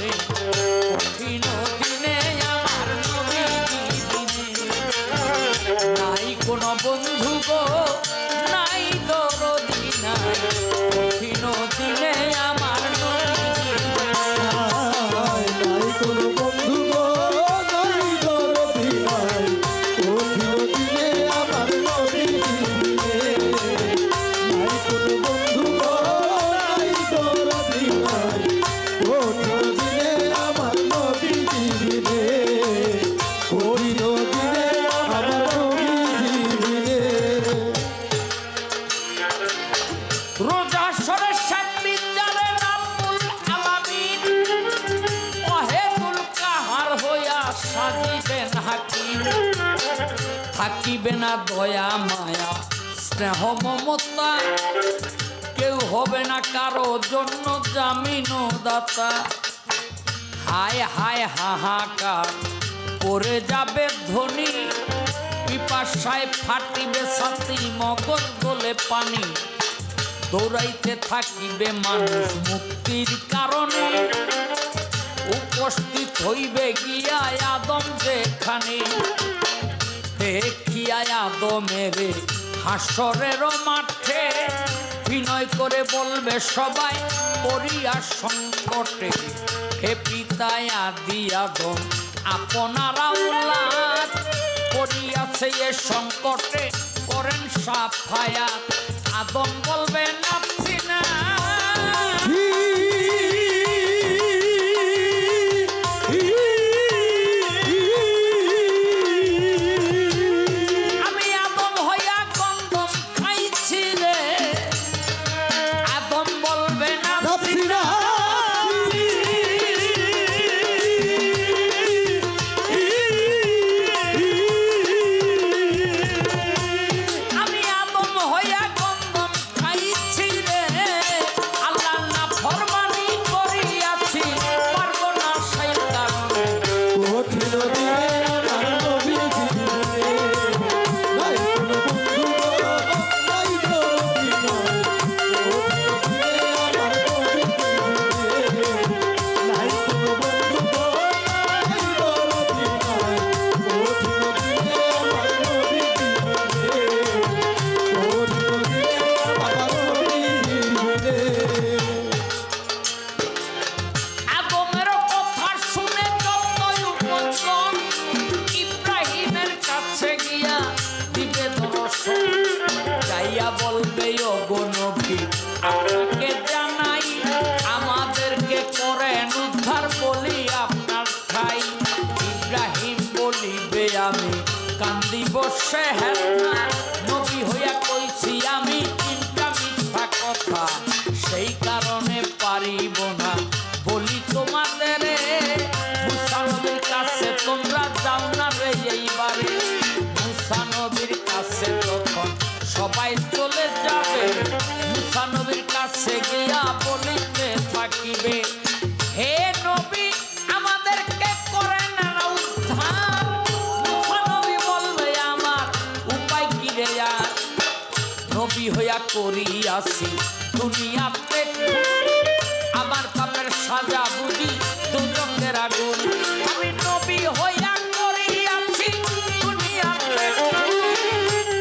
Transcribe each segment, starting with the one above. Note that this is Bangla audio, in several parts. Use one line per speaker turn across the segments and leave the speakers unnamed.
রে কঠিন দিনে আমার নবীজি দিনে নাই কোনো বন্ধু গো নাই দরদি নাই কঠিন দিনে আমার নবীজি
নাই কোনো বন্ধু গো নাই দরদি নাই কঠিন দিনে আমার নবীজি দিনে নাই কোনো বন্ধু গো নাই দরদি নাই কঠিন দিনে আমার নবীজি দিনে কঠিন দিনে আমার নবীজি দিনে
রোজা সরে সান্নিত যারে রাব্বুল আলামিন ওয়াহেদুল কাহার হইয়া সাজিবেন হাকিম থাকিবে না দয়া মায়া স্নেহ মমতা কেউ হবে না কারো জন্য জামিন দাতা হায় হায় হাহাকার পড়ে যাবে ধ্বনি পিপাসায় ফাটিবে ছাতি মগজ গলে পানি দৌড়াইতে থাকিবে মানুষ মুক্তির কারণে উপস্থিত হইবে গিয়া আদম যেখানে দেখিয়া আদমের হাসরের মাঠে বিনয় করে বলবে সবাই পড়িয়া সংকটে হে পিতায় আদি আদম আপনারা উল্লাস পড়িয়াছে এ সংকটে করেন সাফায়াত আদম বলবে নাফসি না আমি আদম হইয়া গন্ধম খাইছি রে আদম বলবে নাফসি না আমি আদম হইয়া গন্ধম খাইছি রে আল্লাহ না ফরমানি করিয়াছি পারবো না সেই কারণে
কঠিন দিনে আমার নবীজি দিনে নাই কোনো বন্ধু গো নাই দরদি নাই কঠিন দিনে আমার নবীজি দিনে নাই কোনো বন্ধু গো নাই দরদি নাই কঠিন দিনে আমার নবীজি দিনে কঠিন দিনে আমার নবীজি দিনে
আদমের কথা শুনে যতই উপজন ইব্রাহিমের কাছে গিয়া দিবে দর্শন যাইয়া বলবে ওগো নবী আপনাকে জানাই আমাদেরকে করেন উদ্ধার বলি আপনার ঠাই ইব্রাহিম বলিবে আমি কান্দিব সে হেলনা নবী হইয়া কইছি আমি তিনটা মিথ্যা কথা সেই কারণে পারিব না বলি তোমাদের মুসা নবীর কাছে তোমরা যাও না রে এইবারে মুসা নবীর কাছে তখন সবাই চলে যাবে মুসা নবীর কাছে গিয়া বলিতে থাকিবে হে নবী আমাদেরকে করেন না উদ্ধার মুসা নবী বলবে আমার উপায় কি রে আর নবী হইয়া করিয়াছি দুনিয়াতে আমার পাপের সাজা বুঝি দুজকের আগুন আমি নবী হইয়া করিয়াছি দুনিয়াতে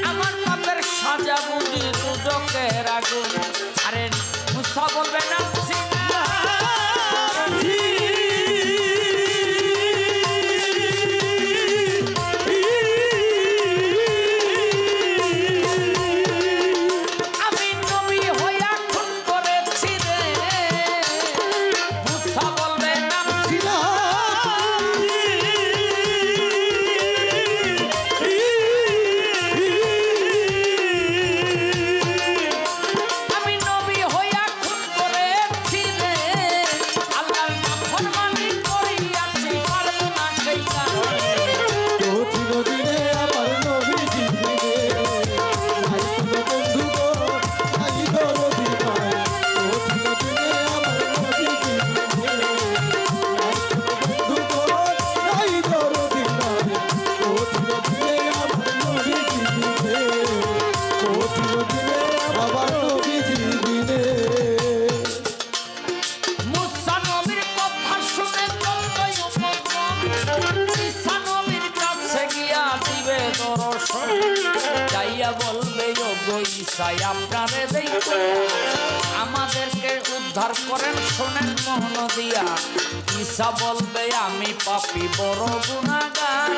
আমার পাপের সাজা বুঝি দুজকের আগুন আরে মুসা বলবে না আমি নবী হইয়া খুন করেছি রে মুসা বলবে না আমি নবী হইয়া খুন করে আমাদেরকে উদ্ধার করেন শোনেন মোহন দিয়া ঈসা বলবে আমি পাপী বড় গুনাহগার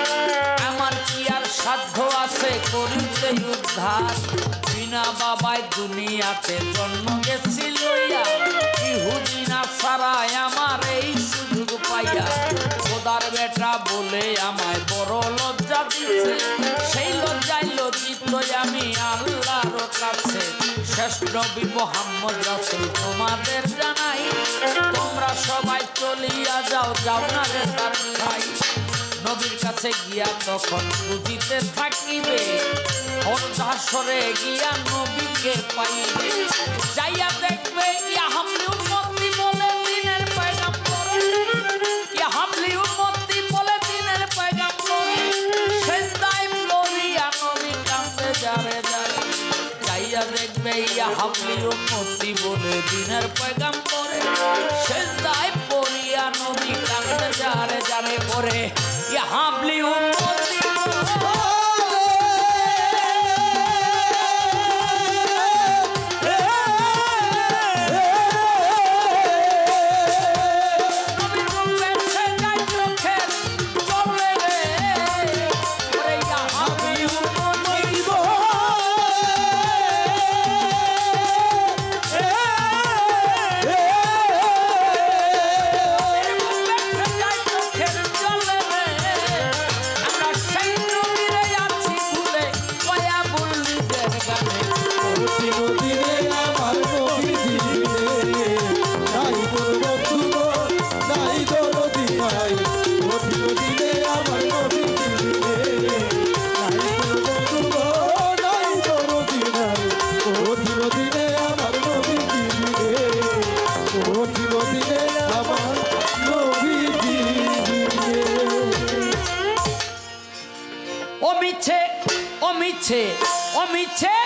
আমার কি আর সাধ্য আছে করিতে উদ্ধার বিনা বাবায় দুনিয়াতে জন্ম গেছি লইয়া ইহুদি না ছাড়াই আমার এই সুযোগ পাইয়া খোদার বেটা বলে আমায় বড় লজ্জা দিছে সেই লজ্জায় লজ্জিত আমি আল্লাহর কাছে শেষ নবী মুহাম্মদ রাসূল তোমাদের জানাই তোমরা সবাই চলিয়া যাও যাও না রে তার ভাই নবীর কাছে গিয়া তখন বুঝিতে থাকিবে হরদাসরে গিয়া নবীকে পাইবে যাইয়া দেখবে ইয়া হামলি উম্মতি বলে দিনের পয়গম্বর ইয়া হামলি উম্মতি বলে দিনের পয়গম্বর সেজদায় পড়িয়া নবী কাঁদতে যারে যারে যাইয়া দেখবে ইয়া হামলি উম্মতি বলে দিনের পয়গম্বর সেজদায় পড়িয়া নবী কাঁদতে যারে যারে করে ইয়া হামলি উম্মতি ও মিছে